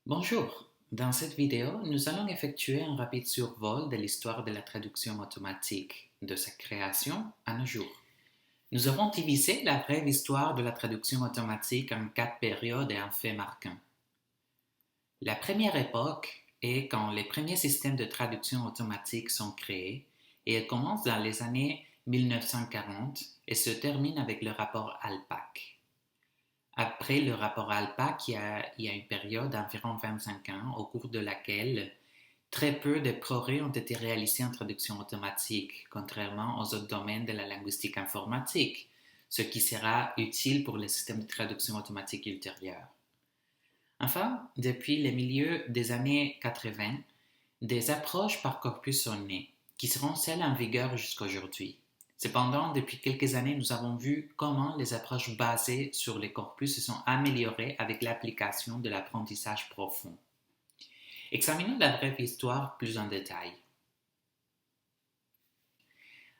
Bonjour, dans cette vidéo, nous allons effectuer un rapide survol de l'histoire de la traduction automatique, de sa création à nos jours. Nous avons divisé la brève histoire de la traduction automatique en 4 périodes et en faits marquants. La première époque est quand les premiers systèmes de traduction automatique sont créés et elle commence dans les années 1940 et se termine avec le rapport ALPAC. Après le rapport ALPAC, il y a une période d'environ 25 ans au cours de laquelle très peu de progrès ont été réalisés en traduction automatique, contrairement aux autres domaines de la linguistique informatique, ce qui sera utile pour les systèmes de traduction automatique ultérieurs. Enfin, depuis le milieu des années 80, des approches par corpus sont nées, qui seront celles en vigueur jusqu'à aujourd'hui. Cependant, depuis quelques années, nous avons vu comment les approches basées sur les corpus se sont améliorées avec l'application de l'apprentissage profond. Examinons la brève histoire plus en détail.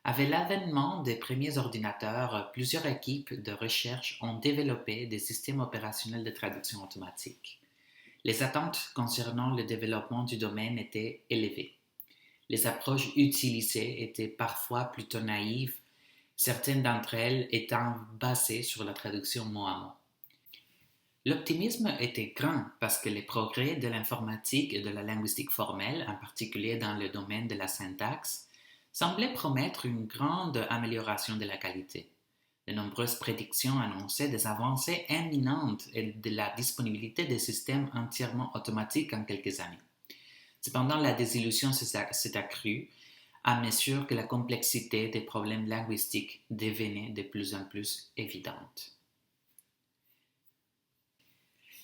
Avec l'avènement des premiers ordinateurs, plusieurs équipes de recherche ont développé des systèmes opérationnels de traduction automatique. Les attentes concernant le développement du domaine étaient élevées. Les approches utilisées étaient parfois plutôt naïves, certaines d'entre elles étant basées sur la traduction mot à mot. L'optimisme était grand parce que les progrès de l'informatique et de la linguistique formelle, en particulier dans le domaine de la syntaxe, semblaient promettre une grande amélioration de la qualité. De nombreuses prédictions annonçaient des avancées imminentes et de la disponibilité de systèmes entièrement automatiques en quelques années. Cependant, la désillusion s'est accrue à mesure que la complexité des problèmes linguistiques devenait de plus en plus évidente.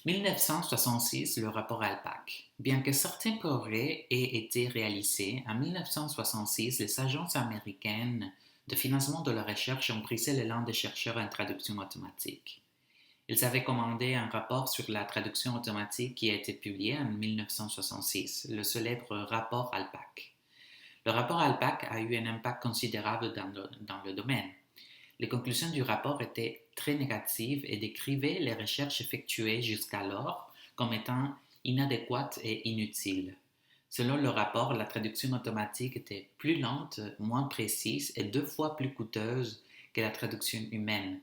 1966, le rapport ALPAC. Bien que certains progrès aient été réalisés, en 1966, les agences américaines de financement de la recherche ont brisé l'élan des chercheurs en traduction automatique. Ils avaient commandé un rapport sur la traduction automatique qui a été publié en 1966, le célèbre rapport ALPAC. Le rapport ALPAC a eu un impact considérable dans le domaine. Les conclusions du rapport étaient très négatives et décrivaient les recherches effectuées jusqu'alors comme étant inadéquates et inutiles. Selon le rapport, la traduction automatique était plus lente, moins précise et 2 fois plus coûteuse que la traduction humaine.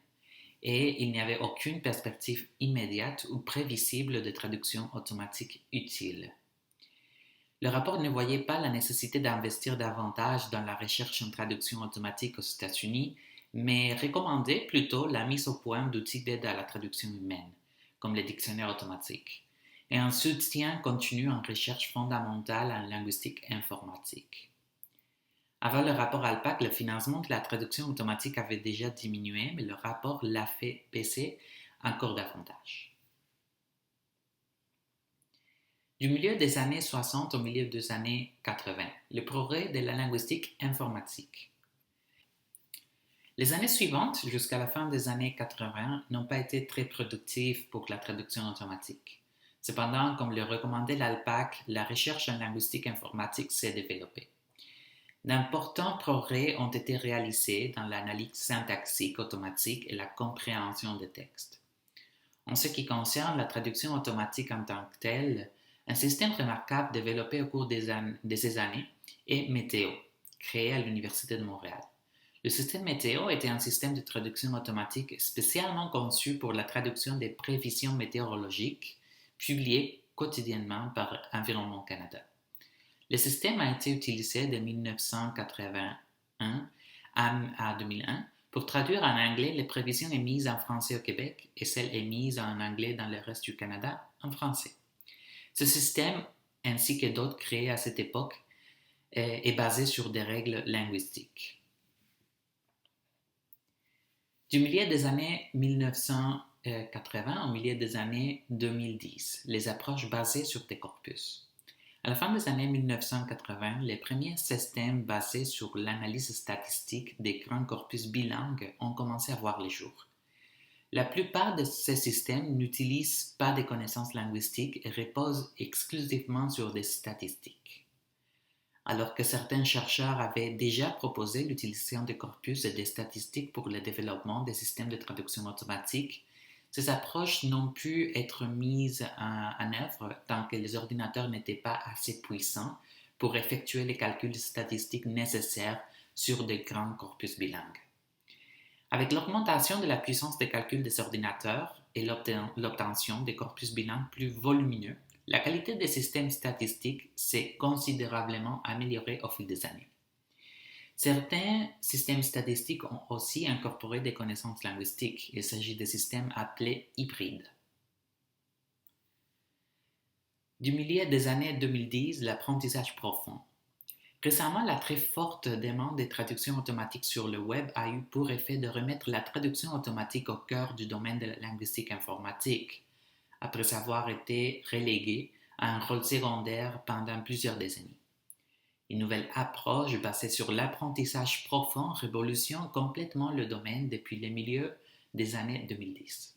Et il n'y avait aucune perspective immédiate ou prévisible de traduction automatique utile. Le rapport ne voyait pas la nécessité d'investir davantage dans la recherche en traduction automatique aux États-Unis, mais recommandait plutôt la mise au point d'outils d'aide à la traduction humaine, comme les dictionnaires automatiques, et un soutien continu en recherche fondamentale en linguistique informatique. Avant le rapport ALPAC, le financement de la traduction automatique avait déjà diminué, mais le rapport l'a fait baisser encore davantage. Du milieu des années 60 au milieu des années 80, le progrès de la linguistique informatique. Les années suivantes, jusqu'à la fin des années 80, n'ont pas été très productives pour la traduction automatique. Cependant, comme le recommandait l'ALPAC, la recherche en linguistique informatique s'est développée. D'importants progrès ont été réalisés dans l'analyse syntaxique automatique et la compréhension des textes. En ce qui concerne la traduction automatique en tant que telle, un système remarquable développé au cours de ces années est Météo, créé à l'Université de Montréal. Le système Météo était un système de traduction automatique spécialement conçu pour la traduction des prévisions météorologiques publiées quotidiennement par Environnement Canada. Le système a été utilisé de 1981 à 2001 pour traduire en anglais les prévisions émises en français au Québec et celles émises en anglais dans le reste du Canada en français. Ce système, ainsi que d'autres créés à cette époque, est basé sur des règles linguistiques. Du milieu des années 1980 au milieu des années 2010, les approches basées sur des corpus. À la fin des années 1980, les premiers systèmes basés sur l'analyse statistique des grands corpus bilingues ont commencé à voir le jour. La plupart de ces systèmes n'utilisent pas de connaissances linguistiques et reposent exclusivement sur des statistiques. Alors que certains chercheurs avaient déjà proposé l'utilisation de corpus et des statistiques pour le développement des systèmes de traduction automatique, Ces approches n'ont pu être mises en œuvre tant que les ordinateurs n'étaient pas assez puissants pour effectuer les calculs statistiques nécessaires sur de grands corpus bilingues. Avec l'augmentation de la puissance de calcul des ordinateurs et l'obtention des corpus bilingues plus volumineux, la qualité des systèmes statistiques s'est considérablement améliorée au fil des années. Certains systèmes statistiques ont aussi incorporé des connaissances linguistiques. Il s'agit de systèmes appelés hybrides. Du milieu des années 2010, l'apprentissage profond. Récemment, la très forte demande des traductions automatiques sur le web a eu pour effet de remettre la traduction automatique au cœur du domaine de la linguistique informatique, après avoir été reléguée à un rôle secondaire pendant plusieurs décennies. Une nouvelle approche basée sur l'apprentissage profond révolutionne complètement le domaine depuis le milieu des années 2010.